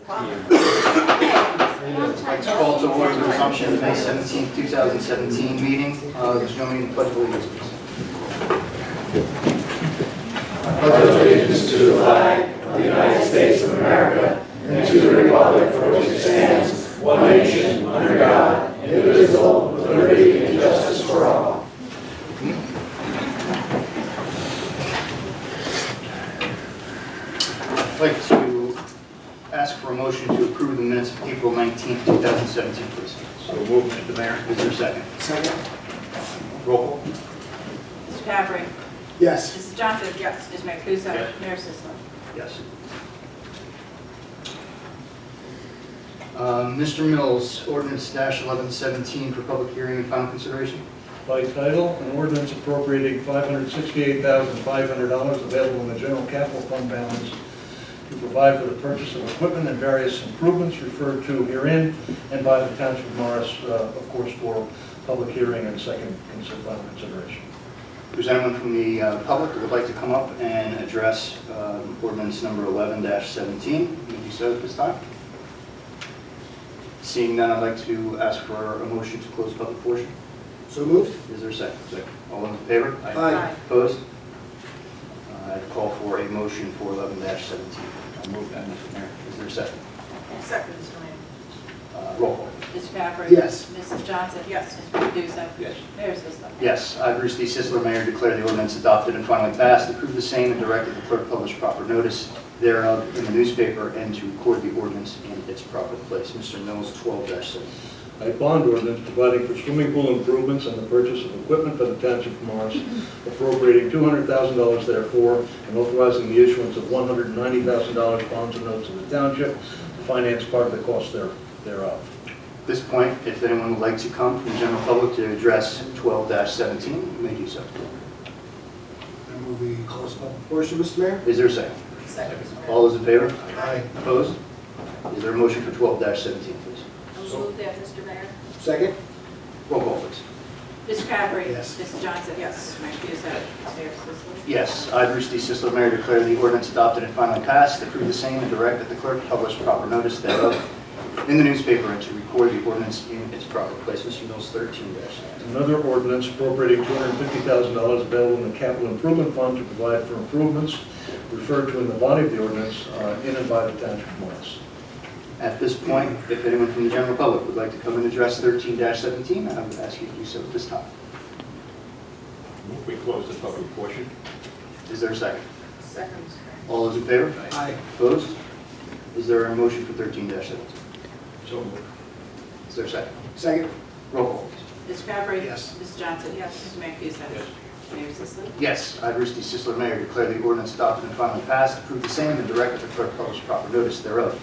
I'd like to call to order the resumption of the May 17, 2017 meeting. Join me in the pledge of allegiance, please. Pledge allegiance to the flag of the United States of America and to the republic for which it stands, one nation, under God, indivisible, with liberty and justice for all. I'd like to ask for a motion to approve the minutes of April 19, 2017, please. So moved, Mr. Mayor. Is there a second? Second? Roll call. Mr. Caffrey? Yes. Mrs. Johnson? Yes. Ms. Mancuso? Yes. Mayor Sisler? Yes. Mr. Mills, ordinance -1117 for public hearing and final consideration. By title, an ordinance appropriating $568,500 available in the general capital fund balance to provide for the purchase of equipment and various improvements referred to herein and by the Township of Morris, of course, for public hearing and final consideration. If there's anyone from the public that would like to come up and address ordinance number 11-17, would you so at this time? Seeing none, I'd like to ask for a motion to close the public portion. So moved? Is there a second? Second. All those in favor? Aye. Opposed? I'd call for a motion for 11-17. I'll move that, Mr. Mayor. Is there a second? Second, Mr. Lane. Roll call. Mr. Caffrey? Yes. Mrs. Johnson? Yes. Ms. Mancuso? Yes. Mayor Sisler? Yes, I, Bruce D. Sisler, Mayor, declare the ordinance adopted and finally passed, approve the same, and directed the clerk to publish proper notice thereof in the newspaper and to record the ordinance in its proper place. Mr. Mills, 12-7. A bond ordinance providing for swimming pool improvements and the purchase of equipment by the Township of Morris, appropriating $200,000 therefore, and authorizing the issuance of $190,000 bonds and notes of the Township to finance part of the cost thereof. At this point, if anyone would like to come from the general public to address 12-17, you may do so. I move we close the public portion, Mr. Mayor? Is there a second? Second, Mr. Mayor. All those in favor? Aye. Opposed? Is there a motion for 12-17, please? I'll move that, Mr. Mayor. Second? Roll call, please. Mr. Caffrey? Yes. Mrs. Johnson? Yes. Ms. Mancuso? Mayor Sisler? Yes, I, Bruce D. Sisler, Mayor, declare the ordinance adopted and finally passed, approve the same, and direct that the clerk publish proper notice thereof in the newspaper and to record the ordinance in its proper place. Mr. Mills, 13-7. Another ordinance appropriating $250,000 available in the capital improvement fund to provide for improvements referred to in the body of the ordinance in and by the Township of Morris. At this point, if anyone from the general public would like to come and address 13-17, I would ask you to do so at this time. Move we close the public portion. Is there a second? Second, Mr. Mayor. All those in favor? Aye. Opposed? Is there a motion for 13-17? So moved. Is there a second? Second? Roll call, please. Mr. Caffrey? Yes. Mrs. Johnson? Yes. Ms. Mancuso? Yes. Mayor Sisler? Yes, I, Bruce D. Sisler, Mayor, declare the ordinance adopted and finally passed, approve the same, and direct that the clerk publish proper notice thereof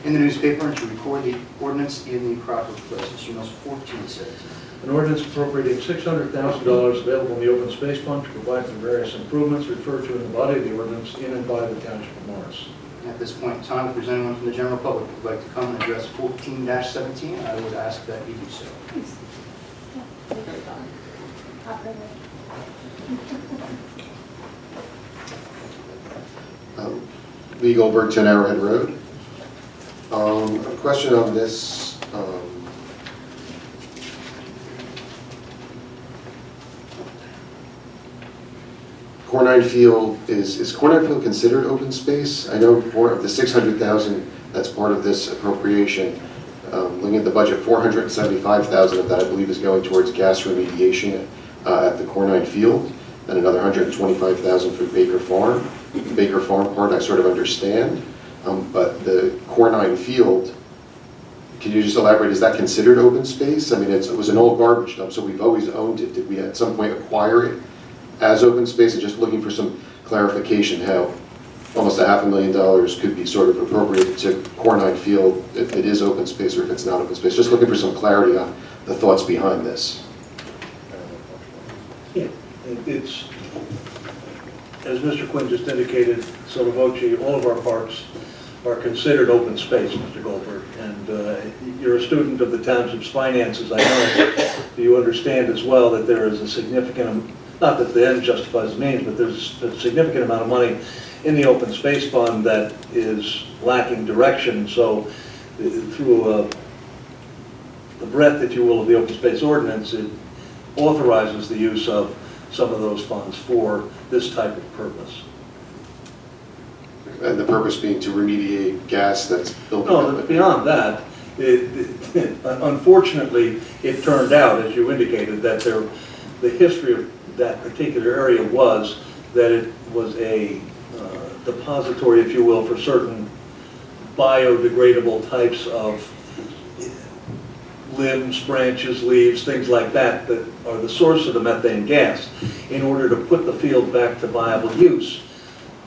in the newspaper and to record the ordinance in the proper place. Mr. Mills, 14-17. An ordinance appropriating $600,000 available in the open space fund to provide for various improvements referred to in the body of the ordinance in and by the Township of Morris. At this point in time, if there's anyone from the general public who would like to come and address 14-17, I would ask that you do so. Lee Goldberg, 10 Arrowhead Road. A question on this. Cornine Field, is Cornine Field considered open space? I know for the $600,000 that's part of this appropriation. Looking at the budget, $475,000 of that I believe is going towards gas remediation at the Cornine Field, and another $125,000 for Baker Farm. The Baker Farm part I sort of understand, but the Cornine Field, can you just elaborate, is that considered open space? I mean, it was an old garbage dump, so we've always owned it. Did we at some point acquire it as open space? And just looking for some clarification how almost $500,000 could be sort of appropriated to Cornine Field if it is open space or if it's not open space. Just looking for some clarity on the thoughts behind this. Yeah, it's, as Mr. Quinn just indicated, sotto voce, all of our parks are considered open space, Mr. Goldberg. And you're a student of the township's finances. I know you understand as well that there is a significant not that the end justifies the means, but there's a significant amount of money in the open space fund that is lacking direction. So through the breadth, if you will, of the open space ordinance, it authorizes the use of some of those funds for this type of purpose. And the purpose being to remediate gas that's building No, up? beyond that, unfortunately, it turned out, as you indicated, that the history of that particular area was that it was a depository, if you will, for certain biodegradable types of limbs, branches, leaves, things like that, that are the source of the methane gas. In order to put the field back to viable use,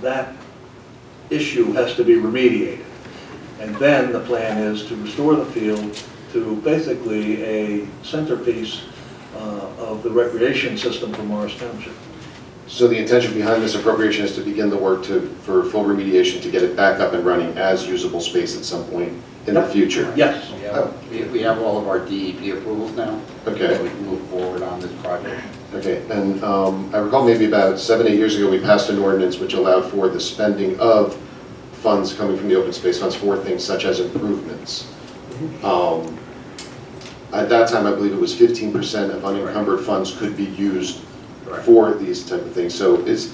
that issue has to be remediated. And then the plan is to restore the field to basically a centerpiece of the recreation system for Morris Township. So the intention behind this appropriation is to begin the work for full remediation to get it back up and running as usable space at some point in the Yep. future? Yes. We have all of our DEP approvals now. Okay. So we can move forward on this project. Okay, and I recall maybe about 7, 8 years ago, we passed an ordinance which allowed for the spending of funds coming from the open space funds for things such as improvements. At that time, I believe it was 15% of unencumbered funds could be used Correct. for these type of things. So is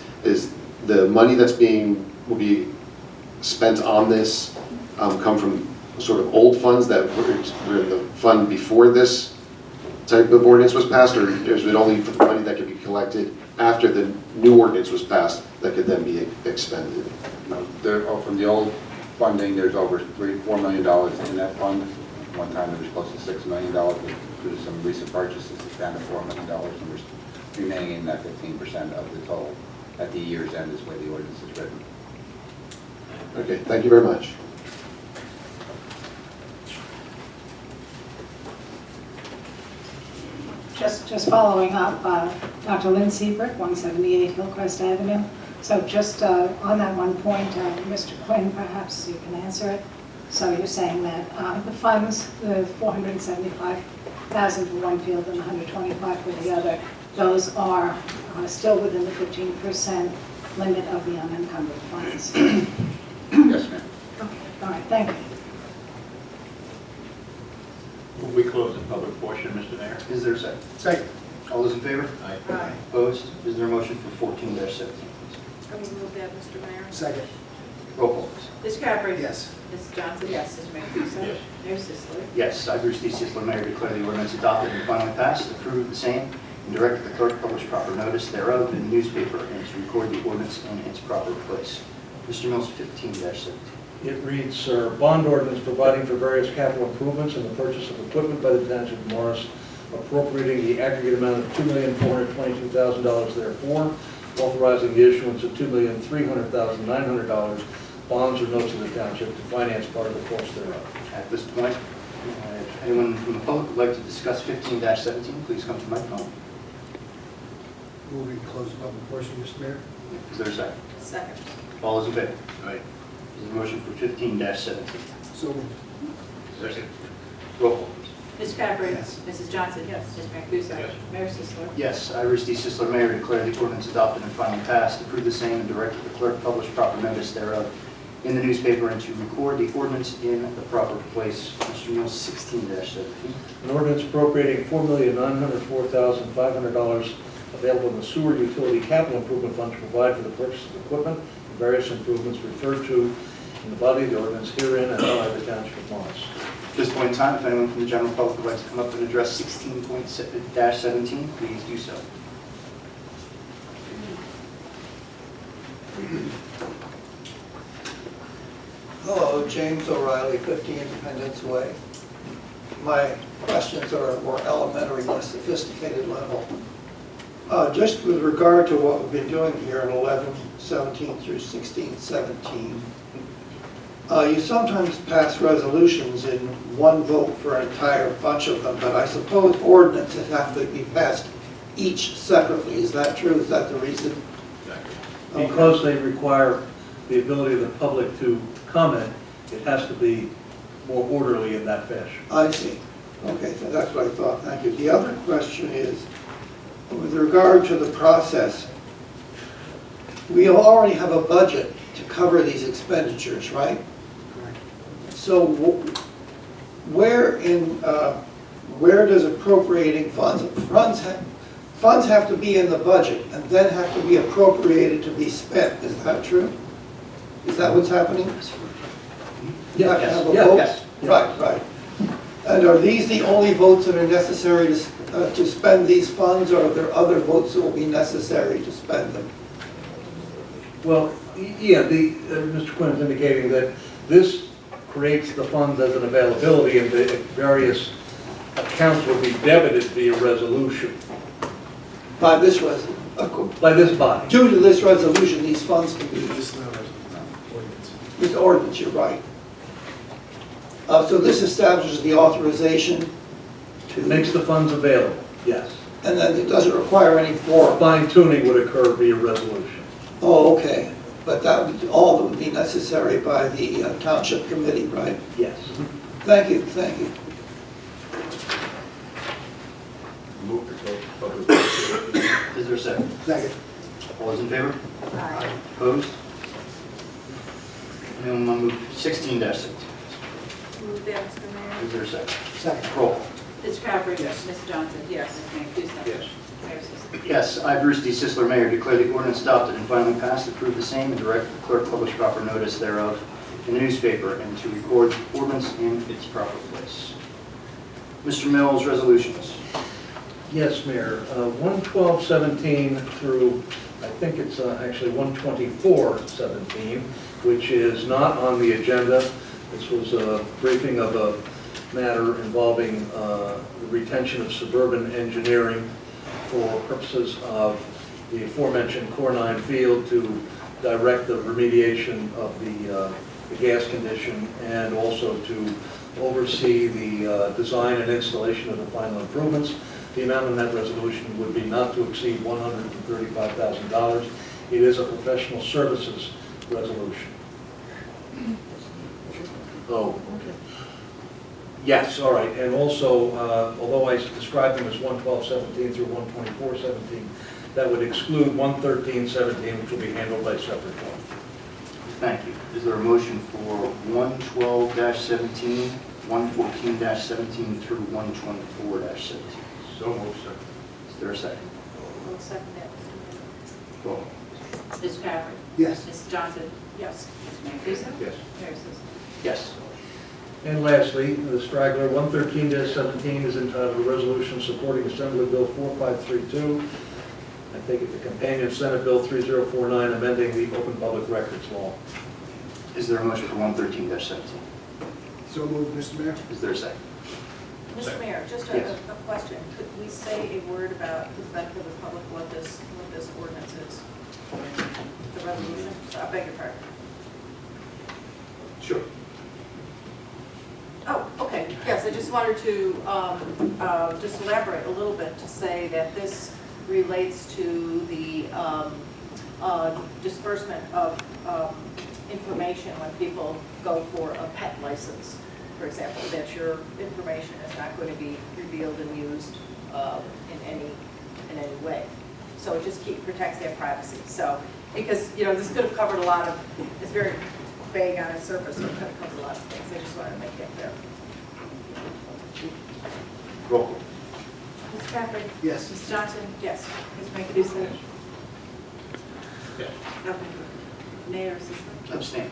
the money that's will be spent on this come from sort of old funds that were in the fund before this type of ordinance was passed, or is it only for the money that could be collected after the new ordinance was passed that could then be expended? No, from the old funding, there's over $4 million in that fund. One time it was close to $6 million, but due to some recent purchases, it's down to $4 million, and we're remaining in that 15% of the total at the year's end is where the ordinance is written. Okay, thank you very much. Just following up, Dr. Lynn Seabrook, 178 Hillcrest Avenue. So just on that one point, Mr. Quinn, perhaps you can answer it. So you're saying that the funds, the $475,000 for one field and $125,000 for the other, those are still within the 15% limit of the unencumbered funds. Yes, ma'am. Okay, all right, thank you. Will we close the public portion, Mr. Mayor? Is there a second? Second. All those in favor? Aye. Opposed? Is there a motion for 14-17, please? I will move that, Mr. Mayor. Second. Roll call, please. Ms. Cabot? Yes. Mrs. Johnson? Yes. Mr. Mancuso? Yes. Mayor Sisler? Yes, I, Bruce D. Sisler, Mayor, declare the ordinance adopted and finally passed, approve the same, and direct the clerk to publish proper notice thereof in the newspaper and to record the ordinance in its proper place. Mr. Mills, 15-17. It reads, bond ordinance providing for various capital improvements and the purchase of equipment by the Township of Morris, appropriating the aggregate amount of $2,422,000 therefore, authorizing the issuance of $2,300,900 bonds or notes of the Township to finance part of the cost thereof. At this point, if anyone from the public would like to discuss 15-17, please come to the microphone. Moving to close the public portion, Mr. Mayor. Is there a second? Second. All those in favor? Aye. Is there a motion for 15-17? So moved. Second. Roll call, please. Ms. Cabot? Yes. Mrs. Johnson? Yes. Mr. Mancuso? Yes. Mayor Sisler? Yes, I, Bruce D. Sisler, Mayor, declare the ordinance adopted and finally passed, approve the same, and direct the clerk to publish proper notice thereof in the newspaper and to record the ordinance in the proper place. Mr. Mills, 16-17. An ordinance appropriating $4,904,500 available in the sewer utility capital improvement fund to provide for the purchase of equipment and various improvements referred to in the body of the ordinance herein and by the Township of Morris. At this point in time, if anyone from the general public would like to come up and address 16.17, please do so. Hello, James O'Reilly, 50 Independence Way. My questions are more elementary, less sophisticated level. Just with regard to what we've been doing here in 11-17 through 16-17, you sometimes pass resolutions in one vote for an entire bunch of them, but I suppose ordinances have to be passed each separately. Is that true? Is that the reason? Okay. Because they require the ability of the public to comment, it has to be more orderly in that fashion. I see. Okay, so that's what I thought. Thank you. The other question is, with regard to the process, we already have a budget to cover these expenditures, right? Correct. So where does appropriating funds have to be in the budget and then have to be appropriated to be spent, is that true? Is that what's happening? You have to have a Yes, vote? yes. Right, right. And are these the only votes that are necessary to spend these funds, or are there other votes that will be necessary to spend them? Well, yeah, Mr. Quinn is indicating that this creates the funds as an availability, and the various accounts will be debited via resolution By this by this body. due to this resolution, these funds can be, This is not ordinance. this ordinance, you're right. So this establishes the authorization to, Makes the funds available, yes. and then it doesn't require any form. Fine tuning would occur via resolution. Oh, okay, but that would, all that would be necessary by the township committee, right? Yes. Thank you, thank you. Move to close the public portion. Is there a second? Second. All those in favor? Aye. Opposed? And we'll move 16-6. Move that, Mr. Mayor. Is there a second? Second. Roll. Mr. Capri. Yes. Ms. Johnson. Yes. Ms. Mancuso. Yes. Mayor Sisson. Yes, I, Bruce D. Sisler, Mayor, declare the ordinance adopted and finally passed, approve the same, and direct the clerk to publish proper notice thereof in the newspaper and to record the ordinance in its proper place. Mr. Mills, resolutions. Yes, Mayor. 11217 through, I think it's actually 12417, which is not on the agenda. This was a briefing of a matter involving the retention of suburban engineering for purposes of the aforementioned Core 9 field to direct the remediation of the gas condition and also to oversee the design and installation of the final improvements. The amount in that resolution would be not to exceed $135,000. It is a professional services resolution. Oh, okay. Yes, all right, and also, although I described them as 11217 through 12417, that would exclude 11317, which will be handled by separate one. Thank you. Is there a motion for 112-17, 114-17 through 124-17? So moved, sir. Is there a second? We'll second that, Mr. Roll. Mayor. Mr. Capri. Yes. Ms. Johnson. Yes. Ms. Mancuso. Yes. Mayor Sisson. Yes. And lastly, the straggler, 113-17 is entitled a resolution supporting Assembly Bill 4532. I take it the companion Senate Bill 3049, amending the Open Public Records Law. Is there a motion for 113-17? So moved, Mr. Mayor. Is there a second? Mr. Mayor, just a Yes. question. Could we say a word about, for the benefit of the public, what this ordinance is? The resolution? So I beg your pardon. Sure. Oh, okay. Yes, I just wanted to just elaborate a little bit to say that this relates to the disbursement of information when people go for a pet license, for example, that your information is not going to be revealed and used in any way. So it just protects their privacy. So, because, you know, this could have covered a lot of, it's very vague on its surface, so it could have covered a lot of things. I just wanted to make that clear. Roll call. Mr. Caffrey? Yes. Ms. Johnson? Yes. Ms. Mancuso? Yes. Mayor Sisson? Abstain.